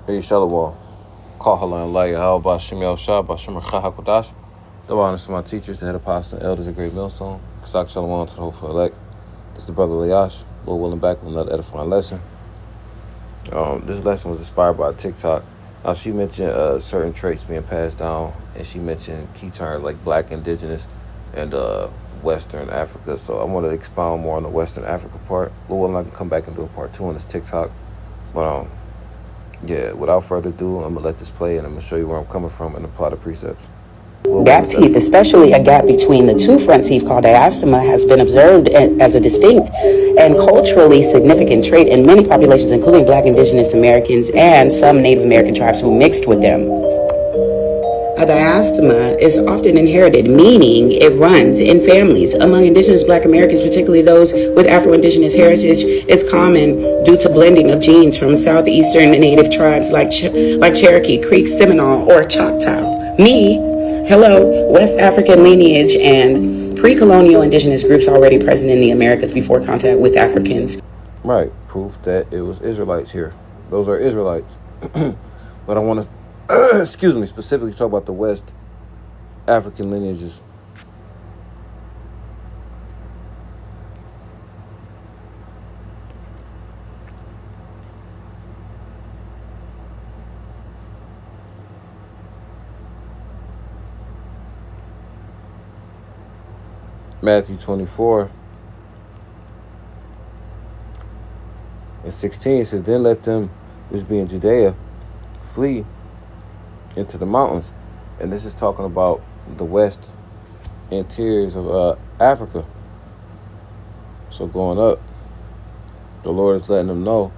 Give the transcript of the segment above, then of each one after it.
Hey, Shalom. Kahala and Laya. How about Shemel Shah, Bashimar Chahakodash? The honors to my teachers, the head apostles, and elders of Great Millstone. Kasak Shalom to the hopeful elect. This is the brother Layash. Lord willing, back with another edifying lesson. This lesson was inspired by TikTok. Now, she mentioned certain traits being passed down, and she mentioned key terms like black, indigenous, and Western Africa. So I want to expound more on the Western Africa part. Lord willing, I can come back and do a part 2 on this TikTok. But yeah, without further ado, I'm going to let this play, and I'm going to show you where I'm coming from and apply the precepts. Gap teeth, especially a gap between the two front teeth called diastema, has been observed as a distinct and culturally significant trait in many populations, including Black, Indigenous Americans, and some Native American tribes who mixed with them. A diastema is often inherited, meaning it runs in families. Among Indigenous Black Americans, particularly those with Afro-Indigenous heritage, it's common due to blending of genes from southeastern Native tribes like Cherokee, Creek, Seminole, or Choctaw. Hello, West African lineage and pre-colonial indigenous groups already present in the Americas before contact with Africans. Right, proof that it was Israelites here. Those are Israelites. But I want to, specifically talk about the West African lineages. Matthew 24 and 16 says, then let them which be in Judea flee into the mountains. And this is talking about the west interiors of Africa. So going up, the Lord is letting them know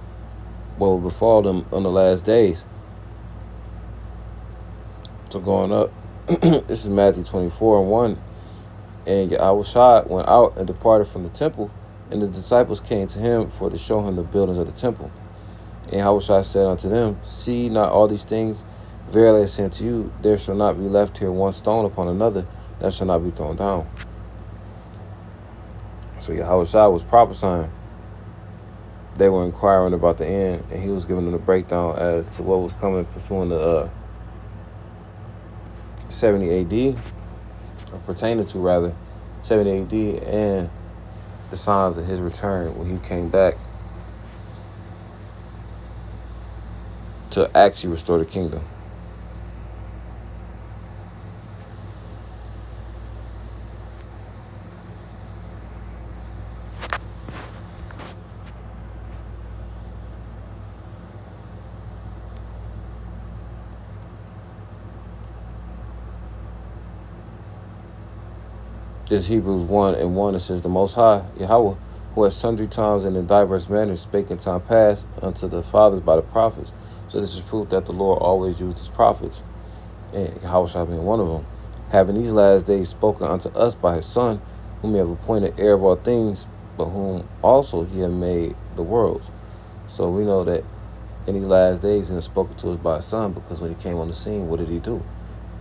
what will befall them on the last days. So going up, this is Matthew 24 and 1. And Yahushua went out and departed from the temple, and his disciples came to him for to show him the buildings of the temple. And Yahushua said unto them, see not all these things? Verily I say unto you, there shall not be left here one stone upon another that shall not be thrown down. So Yahushua was prophesying. They were inquiring about the end, and he was giving them a breakdown as to what was coming pursuing the 70 AD, or pertaining to rather 70 AD, and the signs of his return when he came back to actually restore the kingdom. This is Hebrews 1 and 1. It says, the Most High, Yahweh, who has sundry times and in diverse manners spake in time past unto the fathers by the prophets. So this is proof that the Lord always used his prophets, and Yahweh being one of them, having these last days spoken unto us by his Son, whom he have appointed heir of all things, but whom also he had made the worlds. So we know that in these last days he has spoken to us by his Son, because when he came on the scene, what did he do?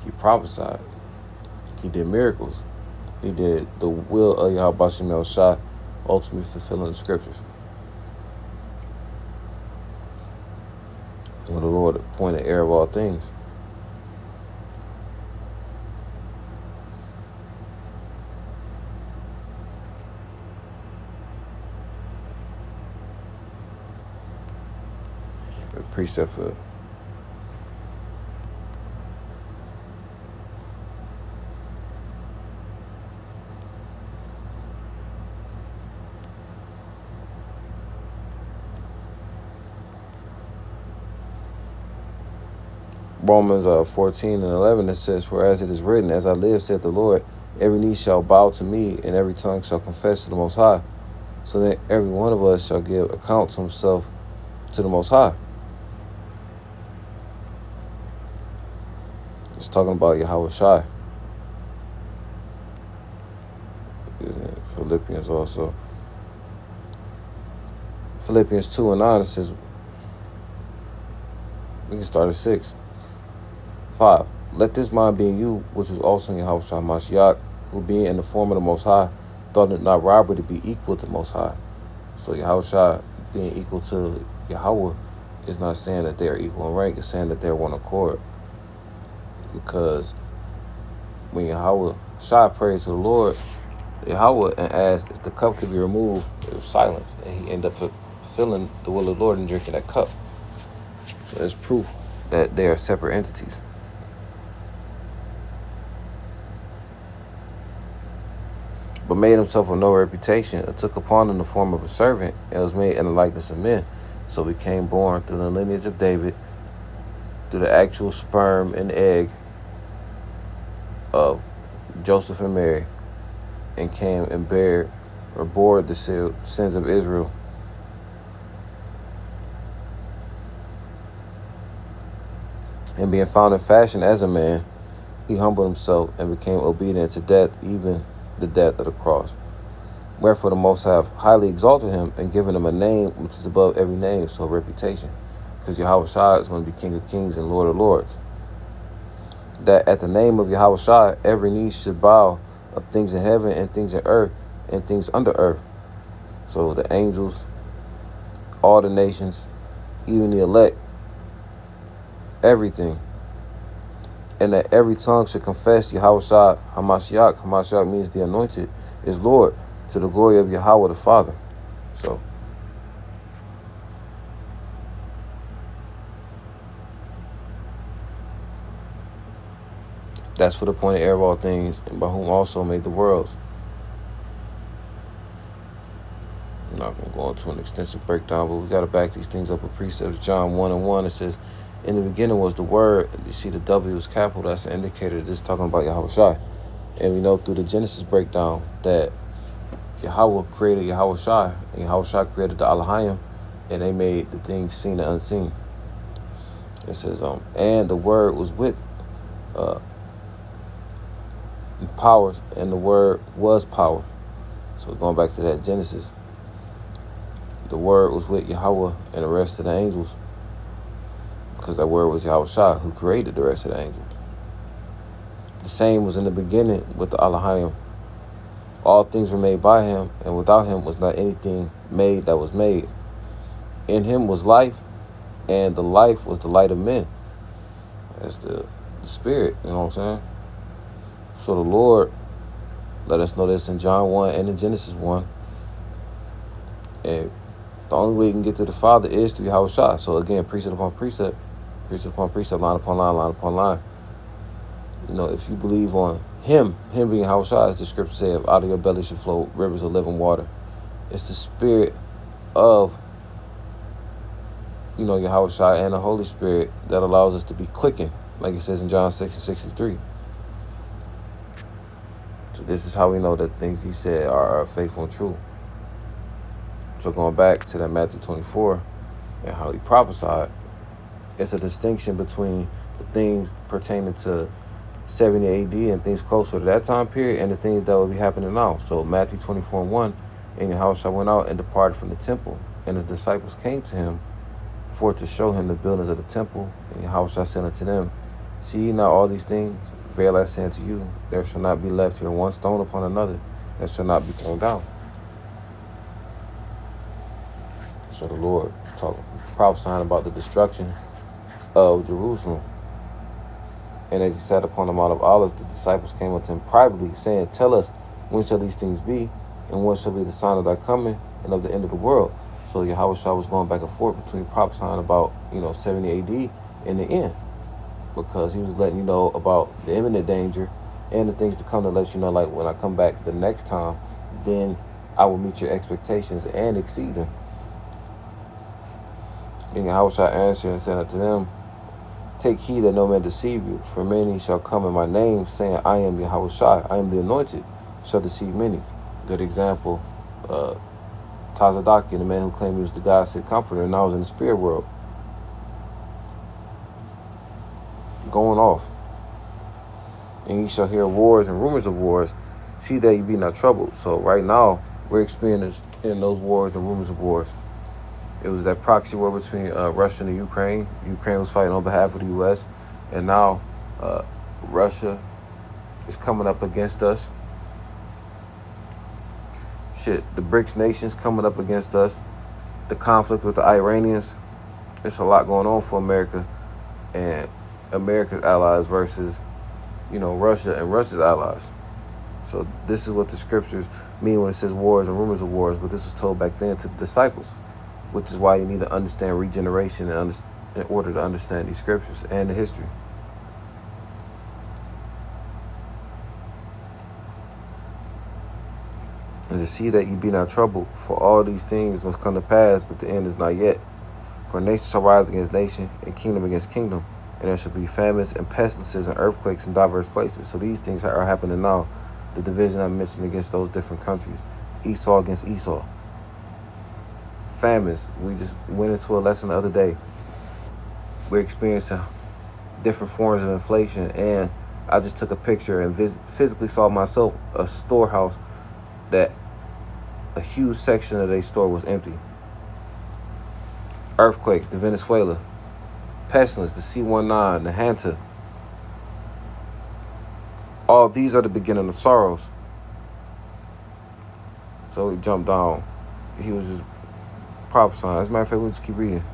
He prophesied. He did miracles. He did the will of Yahweh Shemel Shah, ultimately fulfilling the scriptures. And the Lord appointed heir of all things. A precept for Romans 14 and 11, it says, for as it is written, as I live, saith the Lord, every knee shall bow to me, and every tongue shall confess to the Most High. So that every one of us shall give account to himself to the Most High. It's talking about Yahweh Shai. Philippians also. Philippians 2 and 9, it says, we can start at 6. 5. Let this mind be in you, which was also in Yahweh Shai Mashiach, who being in the form of the Most High, thought it not robbery to be equal to the Most High. So Yahweh Shai being equal to Yahweh It's not saying that they are equal in rank. It's saying that they're one accord. Because when Yahweh Shai prayed to the Lord, Yahweh, and asked if the cup could be removed, it was silence. And he ended up fulfilling the will of the Lord and drinking that cup. So there's proof that they are separate entities. But made himself of no reputation, and took upon him the form of a servant, and was made in the likeness of men. So became born through the lineage of David, through the actual sperm and egg of Joseph and Mary, and came and bore the sins of Israel. And being found in fashion as a man, he humbled himself and became obedient to death, even the death of the cross. Wherefore the Most High have highly exalted him and given him a name which is above every name, so reputation. Because Yahweh Shai is going to be King of Kings and Lord of Lords. That at the name of Yahweh Shai, every knee should bow, of things in heaven and things in earth and things under earth. So the angels, all the nations, even the elect, everything. And that every tongue should confess Yahweh Shai Hamashiach. Hamashiach means the anointed is Lord, to the glory of Yahweh the Father. So that's for the appointed heir of all things, and by whom also made the worlds. I'm not going to go into an extensive breakdown, but we got to back these things up with precepts. John 1:1, it says, in the beginning was the Word. You see the W is capital. That's an indicator that this is talking about Yahweh Shai. And we know through the Genesis breakdown that Yahweh created Yahweh Shai, and Yahweh Shai created the Elohim, and they made the things seen and unseen. It says, and the Word was with powers, and the Word was power. So going back to that Genesis, the Word was with Yahweh and the rest of the angels, because that Word was Yahweh Shai, who created the rest of the angels. The same was in the beginning with the Elohim. All things were made by him, and without him was not anything made that was made. In him was life, and the life was the light of men. That's the Spirit, you know what I'm saying? So the Lord let us know this in John 1 and in Genesis 1. And the only way you can get to the Father is through Yahweh Shai. So again, precept upon precept, line upon line, line upon line. You know, if you believe on him being Yahweh Shai, as the scripture says, out of your belly should flow rivers of living water. It's the Spirit of, Yahweh Shai and the Holy Spirit that allows us to be quickened, like it says in John 6:63. So this is how we know that things he said are faithful and true. So going back to that Matthew 24 and how he prophesied, it's a distinction between the things pertaining to 70 AD and things closer to that time period and the things that will be happening now. So Matthew 24:1, and Yahushua went out and departed from the temple, and the disciples came to him for to show him the buildings of the temple. And Yahushua said unto them, see ye not all these things? Verily I say unto you, there shall not be left here one stone upon another that shall not be thrown down. So the Lord was prophesying about the destruction of Jerusalem. And as he sat upon the Mount of Olives, the disciples came unto him privately, saying, tell us, when shall these things be? And what shall be the sign of thy coming and of the end of the world? So Yahushua was going back and forth between prophesying about, 70 AD and the end. Because he was letting you know about the imminent danger and the things to come, to let you know, like, when I come back the next time, then I will meet your expectations and exceed them. And Yahushua answered and said unto them, take heed that no man deceive you, for many shall come in my name, saying, I am Yahushua, I am the anointed, shall deceive many. Good example, Tazadaki, the man who claimed he was the God-sent comforter, and now was in the spirit world. Going off. And ye shall hear wars and rumors of wars. See that you be not troubled. So right now, we're experiencing those wars and rumors of wars. It was that proxy war between Russia and Ukraine. Ukraine was fighting on behalf of the U.S. And now Russia is coming up against us. The BRICS nations coming up against us. The conflict with the Iranians. It's a lot going on for America and America's allies versus, Russia and Russia's allies. So this is what the scriptures mean when it says wars and rumors of wars. But this was told back then to the disciples, which is why you need to understand regeneration in order to understand these scriptures and the history. And to see that you be not troubled, for all these things must come to pass, but the end is not yet. For nation shall rise against nation, and kingdom against kingdom, and there shall be famines and pestilences and earthquakes in diverse places. So these things are happening now. The division I mentioned against those different countries, Esau against Esau. Famines. We just went into a lesson the other day. We're experiencing different forms of inflation, and I just took a picture and physically saw myself a storehouse that a huge section of their store was empty. Earthquakes, the Venezuela. Pestilence, the C-19, the Hanta. All these are the beginning of sorrows. So he jumped down. He was just prophesying. As a matter of fact, we'll just keep reading.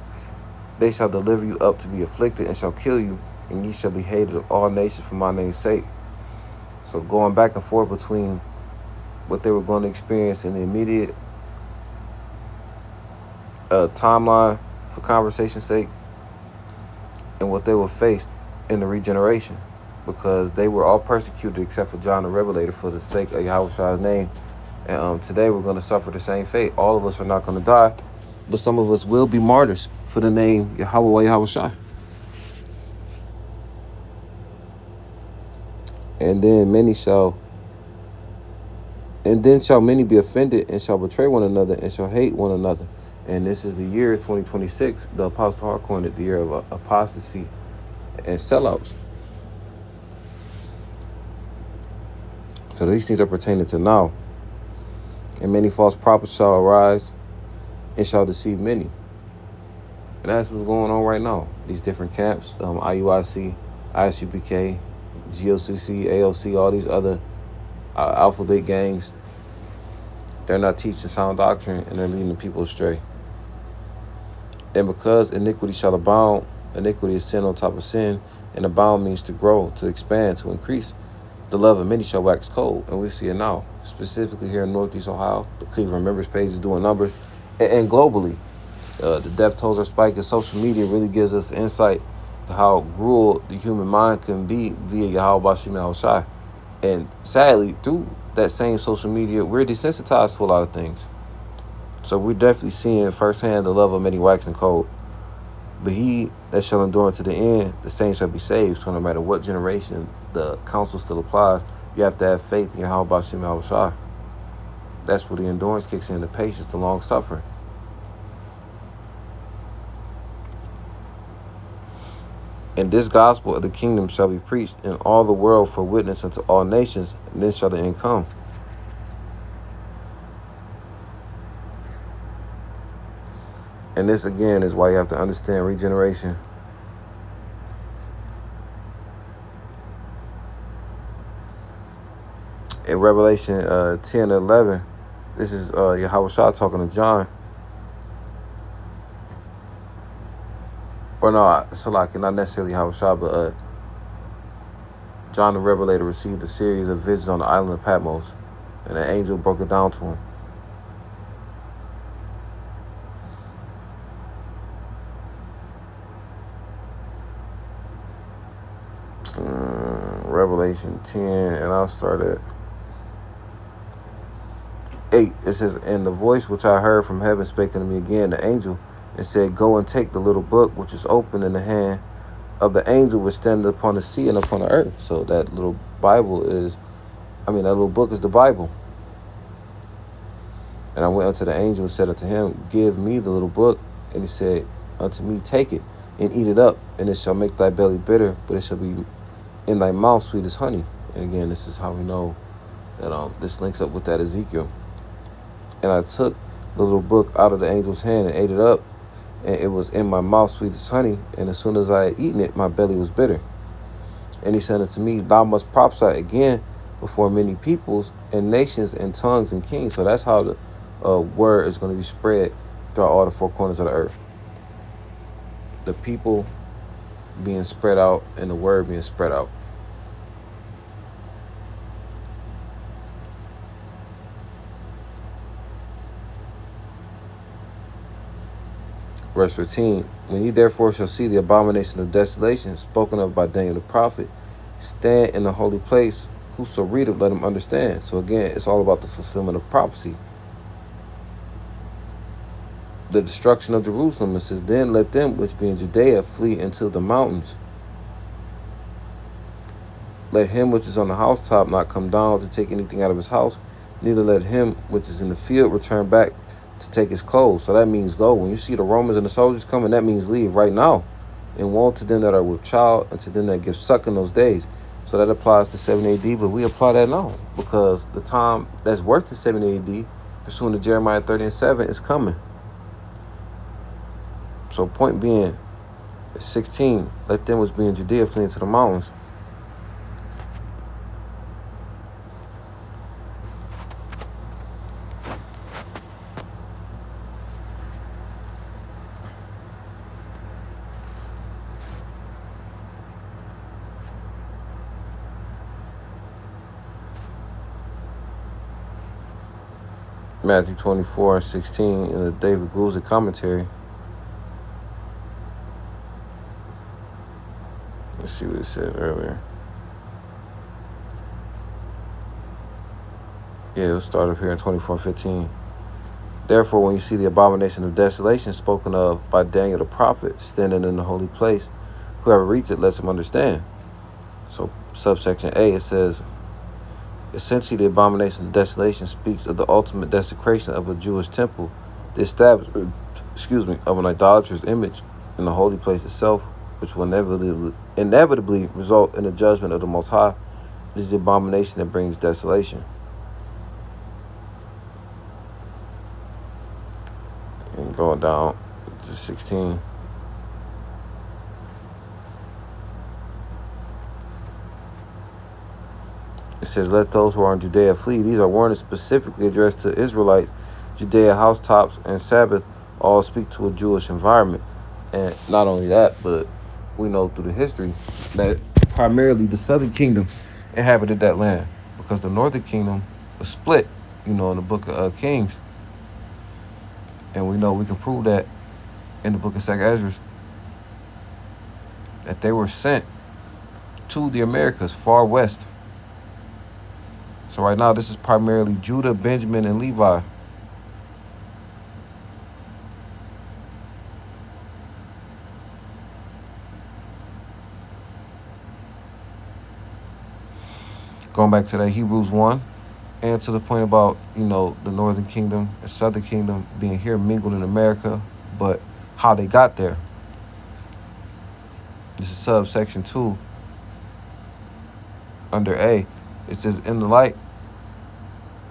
They shall deliver you up to be afflicted and shall kill you, and ye shall be hated of all nations for my name's sake. So going back and forth between what they were going to experience in the immediate timeline for conversation's sake, and what they will face in the regeneration, because they were all persecuted except for John the Revelator for the sake of Yahushua's name. And today we're going to suffer the same fate. All of us are not going to die, but some of us will be martyrs for the name Yahweh Yahushua. And then shall many be offended and shall betray one another and shall hate one another. And this is the year 2026. The Apostle Hart coined it the year of apostasy and sellouts. So these things are pertaining to now. And many false prophets shall arise and shall deceive many. And that's what's going on right now. These different camps, IUIC, ISUPK, GOCC, AOC, all these other alphabet gangs, they're not teaching sound doctrine and they're leading the people astray. And because iniquity shall abound, iniquity is sin on top of sin, and abound means to grow, to expand, to increase. The love of many shall wax cold, and we see it now, specifically here in Northeast Ohio. The Cleveland Members page is doing numbers, and globally. The death tolls are spiking. Social media really gives us insight to how cruel the human mind can be via Yahweh Bashim Yahushai. And sadly, through that same social media, we're desensitized to a lot of things. So we're definitely seeing firsthand the love of many waxing cold. But he that shall endure to the end, the saints shall be saved. So no matter what generation the counsel still applies, you have to have faith in Yahweh Bashim Yahushai. That's where the endurance kicks in, the patience, the long suffering. And this gospel of the kingdom shall be preached in all the world for witness unto all nations, and then shall the end come. And this, again, is why you have to understand regeneration. In Revelation 10 and 11, this is Yahushua talking to John. Or no, Salaki, not necessarily Yahushua, but John the Revelator received a series of visions on the island of Patmos, and an angel broke it down to him. Revelation 10, and I'll start at 8. It says, and the voice which I heard from heaven spake unto me again, the angel, and said, go and take the little book which is open in the hand of the angel which standeth upon the sea and upon the earth. So that little that little book is the Bible. And I went unto the angel and said unto him, give me the little book. And he said unto me, take it and eat it up, and it shall make thy belly bitter, but it shall be in thy mouth sweet as honey. And again, this is how we know that this links up with that Ezekiel. And I took the little book out of the angel's hand and ate it up, and it was in my mouth sweet as honey. And as soon as I had eaten it, my belly was bitter. And he said unto me, thou must prophesy again before many peoples and nations and tongues and kings. So that's how the word is going to be spread throughout all the four corners of the earth. the people being spread out and the word being spread out. Verse 15, when ye therefore shall see the abomination of desolation spoken of by Daniel the prophet, stand in the holy place, whoso readeth, let him understand. So again, it's all about the fulfillment of prophecy. The destruction of Jerusalem, it says, then let them which be in Judea flee into the mountains. Let him which is on the housetop not come down to take anything out of his house, neither let him which is in the field return back to take his clothes. So that means go. When you see the Romans and the soldiers coming, that means leave right now. And woe to them that are with child, and to them that give suck in those days. So that applies to 70 AD, but we apply that now, because the time that's worse than 70 AD, pursuant to Jeremiah 30:7, is coming. So point being, 16, let them which be in Judea flee into the mountains. Matthew 24:16 in the David Guzik commentary. Let's see what it said earlier. Yeah, it'll start up here in 24:15. Therefore, when you see the abomination of desolation spoken of by Daniel the prophet standing in the holy place, whoever reads it lets him understand. So subsection A, it says, essentially the abomination of desolation speaks of the ultimate desecration of a Jewish temple, the establishment, of an idolatrous image in the holy place itself, which will inevitably result in the judgment of the Most High. This is the abomination that brings desolation. And going down to 16. It says, let those who are in Judea flee. These are warnings specifically addressed to Israelites. Judea, housetops, and Sabbath all speak to a Jewish environment. And not only that, but we know through the history that primarily the southern kingdom inhabited that land, because the northern kingdom was split, in the book of Kings. And we know we can prove that in the book of 2nd Ezra, that they were sent to the Americas, far west. So right now, this is primarily Judah, Benjamin, and Levi. Going back to that Hebrews 1, and to the point about, the northern kingdom and southern kingdom being here mingled in America, but how they got there. This is subsection 2 under A. It says, in the light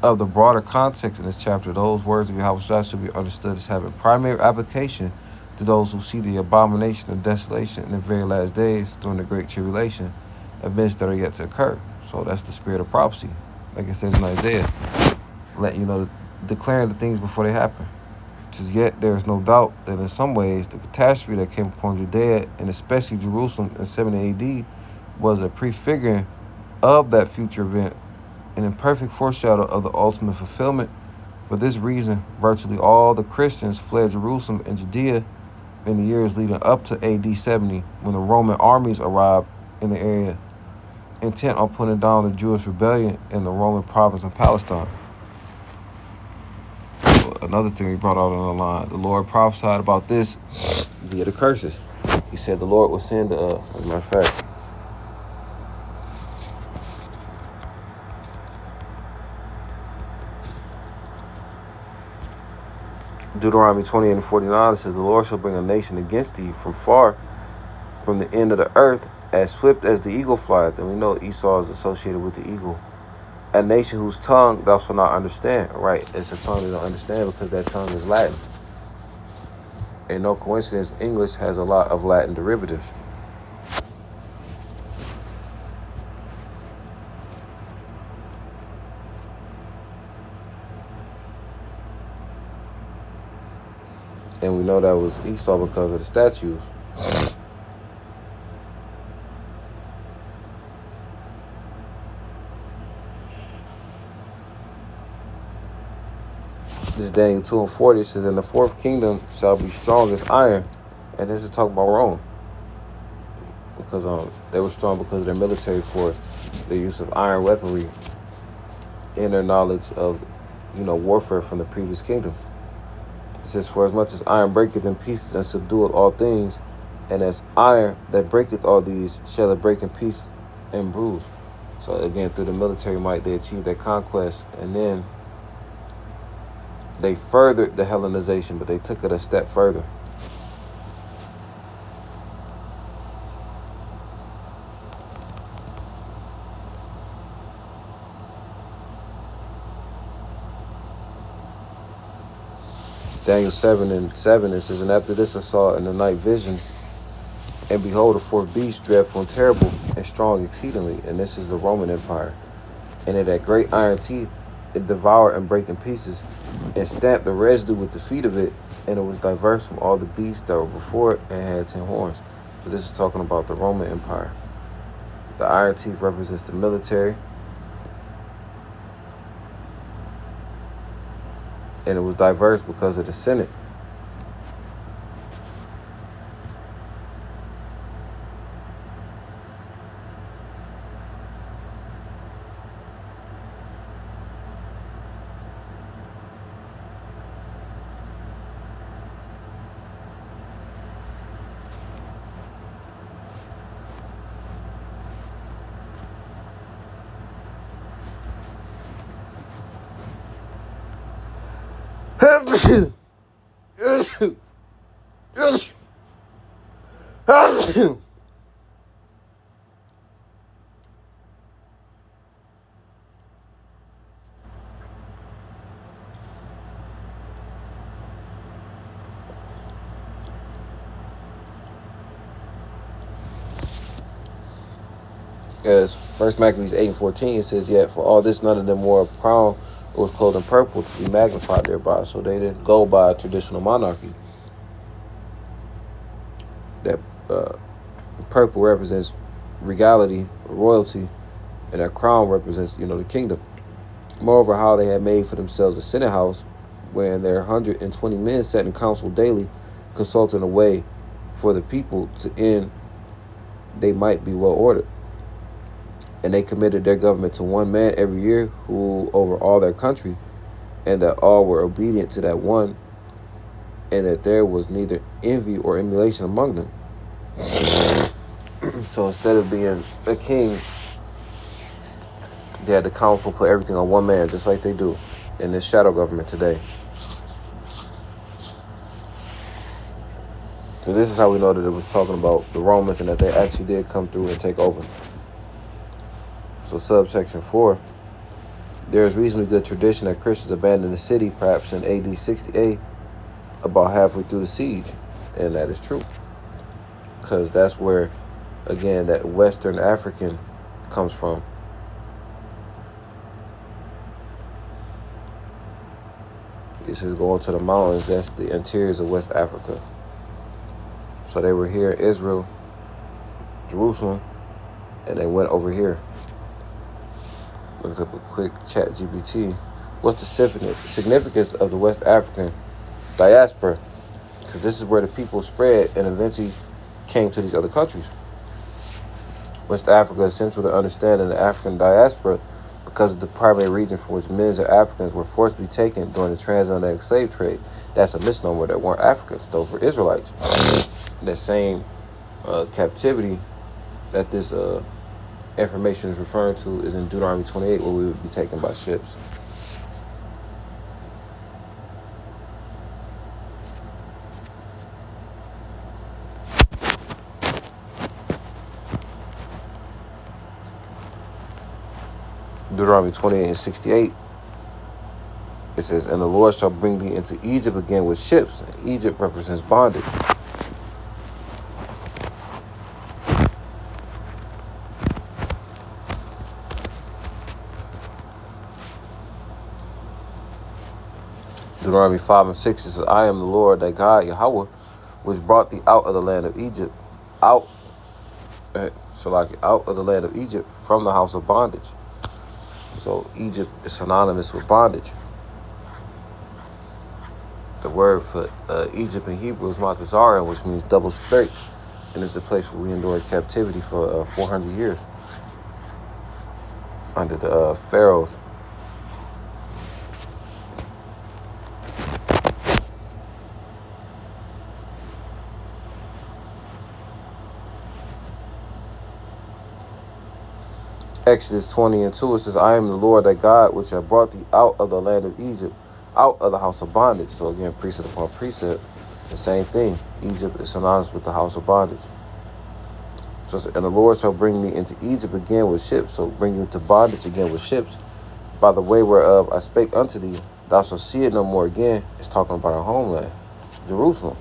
of the broader context in this chapter, those words of Yahweh should be understood as having primary application to those who see the abomination of desolation in the very last days during the Great Tribulation, events that are yet to occur. So that's the spirit of prophecy, like it says in Isaiah, declaring the things before they happen. It says, yet there is no doubt that in some ways the catastrophe that came upon Judea, and especially Jerusalem in 70 AD, was a prefiguring of that future event, an imperfect foreshadow of the ultimate fulfillment. For this reason, virtually all the Christians fled Jerusalem and Judea in the years leading up to AD 70, when the Roman armies arrived in the area, intent on putting down the Jewish rebellion in the Roman province of Palestine. So another thing he brought out on the line, the Lord prophesied about this via the curses. He said the Lord will send, as a matter of fact, Deuteronomy 20:49, it says, the Lord shall bring a nation against thee from far, from the end of the earth, as swift as the eagle flieth. And we know Esau is associated with the eagle. A nation whose tongue thou shalt not understand. Right, it's a tongue they don't understand because that tongue is Latin. And no coincidence, English has a lot of Latin derivatives. And we know that was Esau because of the statues. This is Daniel 2:40. It says, "And the fourth kingdom shall be strong as iron." And this is talking about Rome. Because they were strong because of their military force, their use of iron weaponry, and their knowledge of, warfare from the previous kingdoms. It says, "For as much as iron breaketh in pieces and subdueth all things, and as iron that breaketh all these, shall it break in pieces and bruise." So again, through the military might, they achieved their conquest, and then they furthered the Hellenization, but they took it a step further. Daniel 7:7, it says, "And after this I saw in the night visions, and behold, a fourth beast, dreadful and terrible, and strong exceedingly." And this is the Roman Empire. "And it had great iron teeth, it devoured and brake in pieces, and stamped the residue with the feet of it, and it was diverse from all the beasts that were before it, and had 10 horns." So this is talking about the Roman Empire. The iron teeth represents the military, and it was diverse because of the Senate. As 1 Maccabees 8:14, it says, "Yet for all this none of them wore a crown or was clothed in purple to be magnified thereby." So they didn't go by a traditional monarchy. That purple represents regality, royalty, and that crown represents, the kingdom. Moreover, how they had made for themselves a senate house, wherein their 120 men sat in council daily, consulting a way for the people to end they might be well ordered. And they committed their government to one man every year, who over all their country, and that all were obedient to that one, and that there was neither envy or emulation among them. So instead of being a king, they had the council put everything on one man, just like they do in this shadow government today. So this is how we know that it was talking about the Romans and that they actually did come through and take over. So subsection 4, "There is reasonably good tradition that Christians abandoned the city, perhaps in AD 68, about halfway through the siege." And that is true. Because that's where, again, that Western African comes from. This is going to the mountains. That's the interiors of West Africa. So they were here in Israel, Jerusalem, and they went over here. Looked up a quick chat GPT. What's the significance of the West African diaspora? Because this is where the people spread and eventually came to these other countries. West Africa is central to understanding the African diaspora because of the primary region from which millions of Africans were forcibly taken during the transatlantic slave trade. That's a misnomer. That weren't Africans. Those were Israelites. That same captivity that this information is referring to is in Deuteronomy 28, where we would be taken by ships. Deuteronomy 28:68, it says, "And the Lord shall bring thee into Egypt again with ships." And Egypt represents bondage. Deuteronomy 5:6, it says, "I am the Lord thy God, Yahweh, which brought thee out of the land of Egypt, out, out of the land of Egypt from the house of bondage. So Egypt is synonymous with bondage. The word for Egypt in Hebrew is Matazara, which means double straight, and it's a place where we endured captivity for 400 years under the pharaohs. Exodus 20:2, it says, I am the Lord thy God, which have brought thee out of the land of Egypt, out of the house of bondage. So again, precept upon precept, the same thing. Egypt is synonymous with the house of bondage. So, and the Lord shall bring thee into Egypt again with ships, so bring you into bondage again with ships, by the way whereof I spake unto thee, thou shalt see it no more again. It's talking about our homeland, Jerusalem.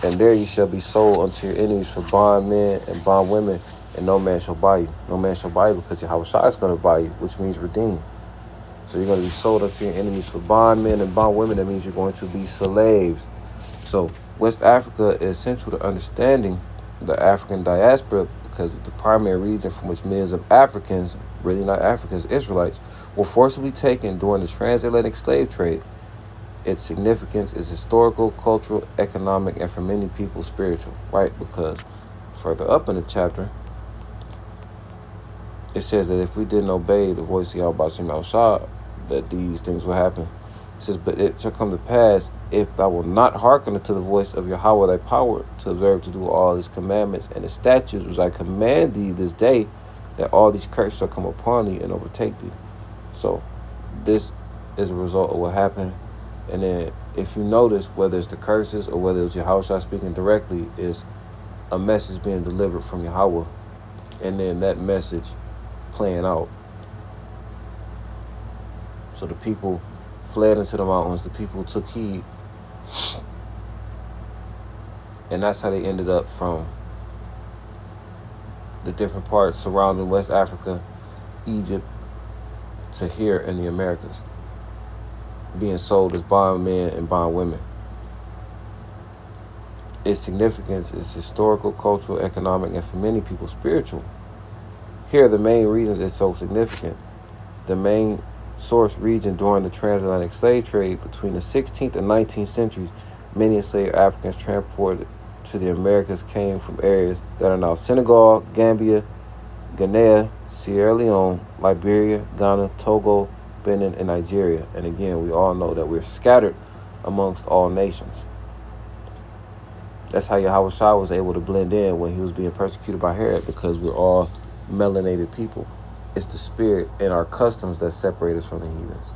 And there ye shall be sold unto your enemies for bondmen and bondwomen, and no man shall buy you. No man shall buy you because Yahushua is going to buy you, which means redeem. So you're going to be sold unto your enemies for bondmen and bondwomen. That means you're going to be slaves. So West Africa is central to understanding the African diaspora, because the primary region from which millions of Africans, really not Africans, Israelites, were forcibly taken during the transatlantic slave trade. Its significance is historical, cultural, economic, and for many people spiritual, right? Because further up in the chapter, it says that if we didn't obey the voice of Yahweh Bashim al-Shah, that these things will happen. It says, but it shall come to pass, if thou wilt not hearken unto the voice of Yahweh thy power, to observe to do all his commandments and his statutes which I command thee this day, that all these curses shall come upon thee and overtake thee. So this is a result of what happened. And then if you notice, whether it's the curses or whether it's Yahushua speaking directly, is a message being delivered from Yahweh, and then that message playing out. So the people fled into the mountains, the people took heed, and that's how they ended up from the different parts surrounding West Africa, Egypt, to here in the Americas, being sold as bondmen and bondwomen. Its significance is historical, cultural, economic, and for many people spiritual. Here are the main reasons it's so significant. The main source region during the transatlantic slave trade between the 16th and 19th centuries, many enslaved Africans transported to the Americas came from areas that are now Senegal, Gambia, Guinea, Sierra Leone, Liberia, Ghana, Togo, Benin, and Nigeria. And again, we all know that we're scattered amongst all nations. That's how Yahushua was able to blend in when he was being persecuted by Herod, because we're all melanated people. It's the spirit and our customs that separate us from the heathens.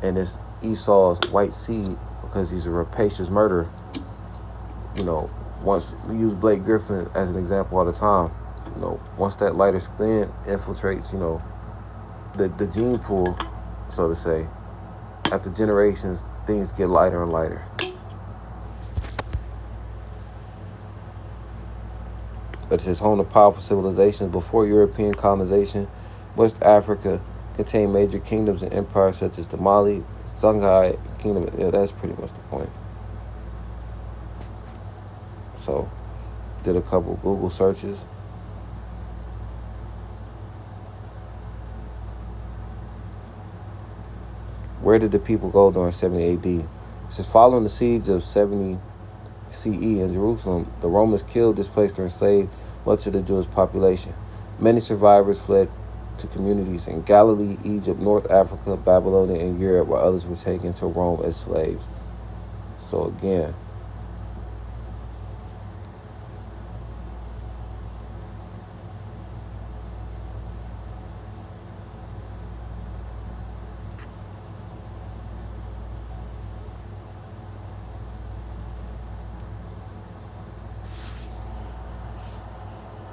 And it's Esau's white seed, because he's a rapacious murderer. You know, once we use Blake Griffin as an example all the time, you know, once that lighter skin infiltrates, you know, the gene pool, so to say, after generations, things get lighter and lighter. But it says home to powerful civilizations. Before European colonization, West Africa contained major kingdoms and empires such as the Mali, Songhai kingdom. Yeah, that's pretty much the point. So, did a couple Google searches. Where did the people go during 70 AD? It says, following the siege of 70 CE in Jerusalem, the Romans killed, displaced, or enslaved much of the Jewish population. Many survivors fled to communities in Galilee, Egypt, North Africa, Babylonia, and Europe, while others were taken to Rome as slaves. So again,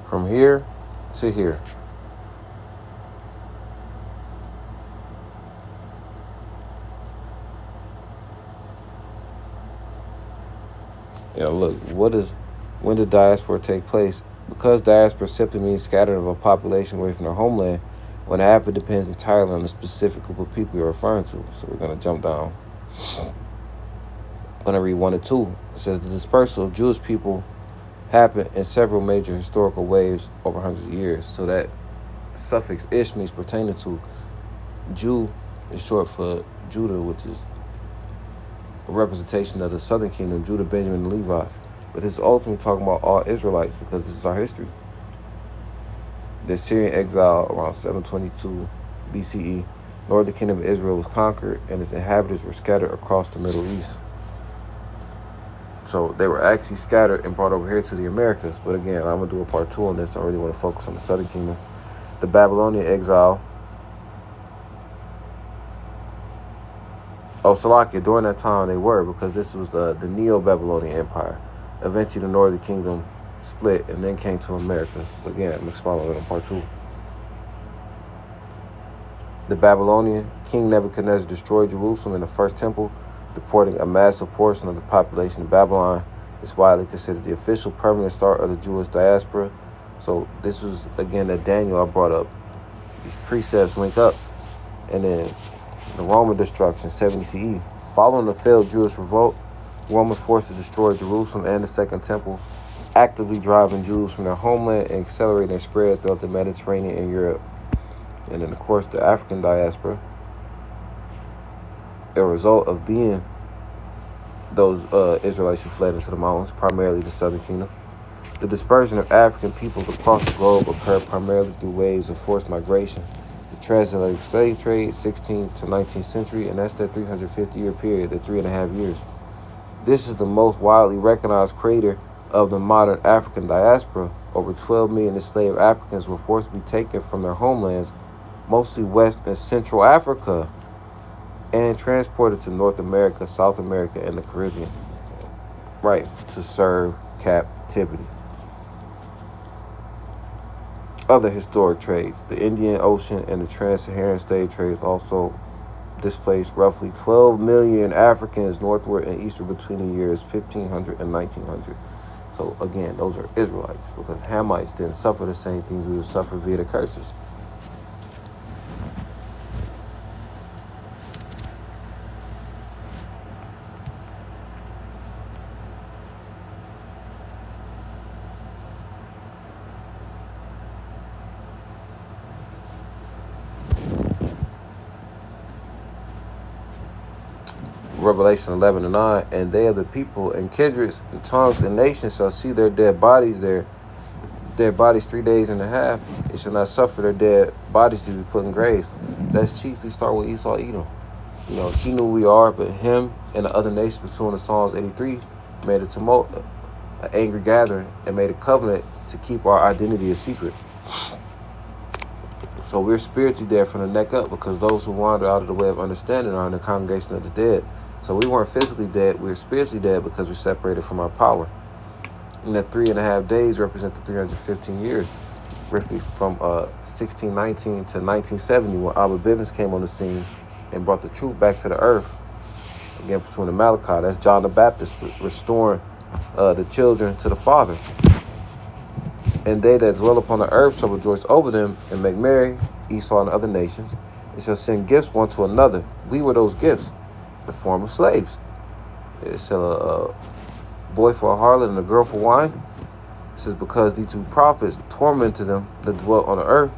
from here to here. Look, when did diaspora take place? Because diaspora simply means scattered of a population away from their homeland, when it happened depends entirely on the specific group of people you're referring to. So we're going to jump down. I'm going to read 1 and 2. It says, the dispersal of Jewish people happened in several major historical waves over hundreds of years. So that suffix ish means pertaining to. Jew is short for Judah, which is a representation of the southern kingdom, Judah, Benjamin, and Levi. But this is ultimately talking about all Israelites because this is our history. The Assyrian exile around 722 BCE, northern kingdom of Israel was conquered and its inhabitants were scattered across the Middle East. So they were actually scattered and brought over here to the Americas. But again, I'm going to do a part 2 on this. I really want to focus on the southern kingdom. The Babylonian exile. Salakia, during that time they were, because this was the Neo-Babylonian Empire. Eventually the northern kingdom split and then came to Americas. But again, I'm explaining it on part 2. The Babylonian King Nebuchadnezzar destroyed Jerusalem and the first temple, deporting a massive portion of the population to Babylon. It's widely considered the official permanent start of the Jewish diaspora. So this was, again, that Daniel I brought up. These precepts link up. And then the Roman destruction, 70 CE. Following the failed Jewish revolt, Roman forces destroyed Jerusalem and the Second Temple, actively driving Jews from their homeland and accelerating their spread throughout the Mediterranean and Europe. And then, of course, the African diaspora, a result of being those Israelites who fled into the mountains, primarily the southern kingdom. The dispersion of African peoples across the globe occurred primarily through waves of forced migration. The transatlantic slave trade, 16th to 19th century, and that's that 350-year period, the 3.5 years. This is the most widely recognized creator of the modern African diaspora. Over 12 million enslaved Africans were forced to be taken from their homelands, mostly West and Central Africa, and transported to North America, South America, and the Caribbean, right, to serve captivity. Other historic trades, the Indian Ocean and the Trans-Saharan slave trades also displaced roughly 12 million Africans northward and eastward between the years 1500 and 1900. So again, those are Israelites, because Hamites didn't suffer the same things we would suffer via the curses. Revelation 11 and 9, and they of the people and kindreds and tongues and nations shall see their dead bodies 3 days and a half. It shall not suffer their dead bodies to be put in graves. Let's chiefly start with Esau, Edom. You know, he knew who we are, but him and the other nations between the Psalms 83 made a tumult, an angry gathering, and made a covenant to keep our identity a secret. So we're spiritually dead from the neck up, because those who wander out of the way of understanding are in the congregation of the dead. So we weren't physically dead, we were spiritually dead because we're separated from our power. And that 3.5 days represent the 315 years, roughly from 1619 to 1970, when Abba Bivens came on the scene and brought the truth back to the earth. Again, between the Malachi, that's John the Baptist restoring the children to the Father. And they that dwell upon the earth shall rejoice over them and make merry, Esau and other nations, and shall send gifts one to another. We were those gifts, the form of slaves. It shall a boy for a harlot and a girl for wine. It says, because these two prophets tormented them that dwelt on the earth,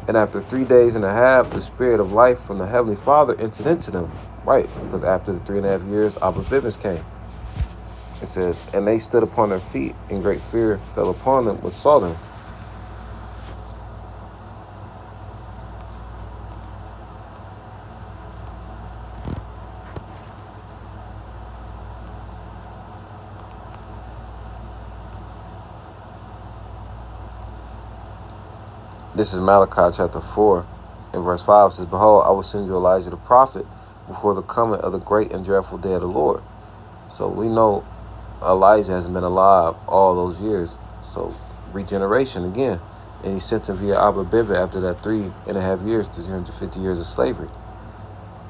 and after 3 days and a half, the spirit of life from the Heavenly Father entered into them. Right, because after the 3.5 years, Abba Bivens came. It says, and they stood upon their feet, and great fear fell upon them which saw them. This is Malachi chapter 4, and verse 5 says, behold, I will send you Elijah the prophet before the coming of the great and dreadful day of the Lord. So we know Elijah hasn't been alive all those years. So regeneration again. And he sent him via Abba Bivens after that 3.5 years, 350 years of slavery,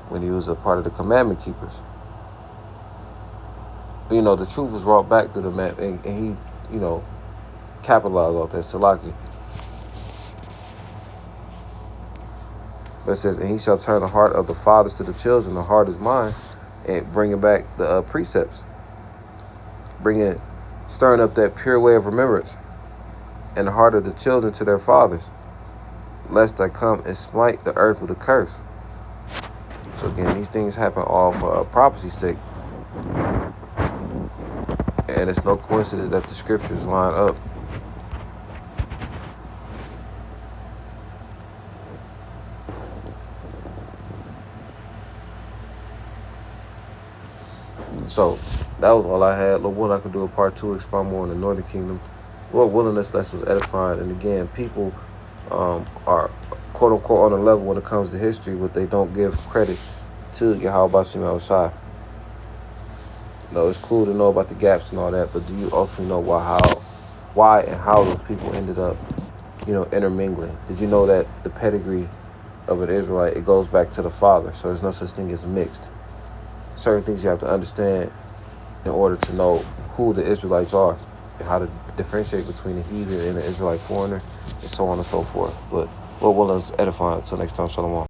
when he was a part of the commandment keepers. You know, the truth was brought back to the man, and he, you know, capitalized off that, Salaki. But it says, and he shall turn the heart of the fathers to the children, the heart is mine, and bringing back the precepts, stirring up that pure way of remembrance in the heart of the children to their fathers, lest I come and smite the earth with a curse. So again, these things happen all for prophecy's sake, and it's no coincidence that the scriptures line up. So that was all I had. Lord willing, I can do a part 2, expound more on the Northern Kingdom. Lord willing, this lesson was edifying. And again, people are quote unquote on a level when it comes to history, but they don't give credit to Yahweh Shem Shai. It's cool to know about the gaps and all that, but do you ultimately know why and how those people ended up, intermingling? Did you know that the pedigree of an Israelite, it goes back to the father, so there's no such thing as mixed. Certain things you have to understand in order to know who the Israelites are and how to differentiate between a heathen and an Israelite foreigner, and so on and so forth. But Lord willing, is edifying. Until next time, shalom.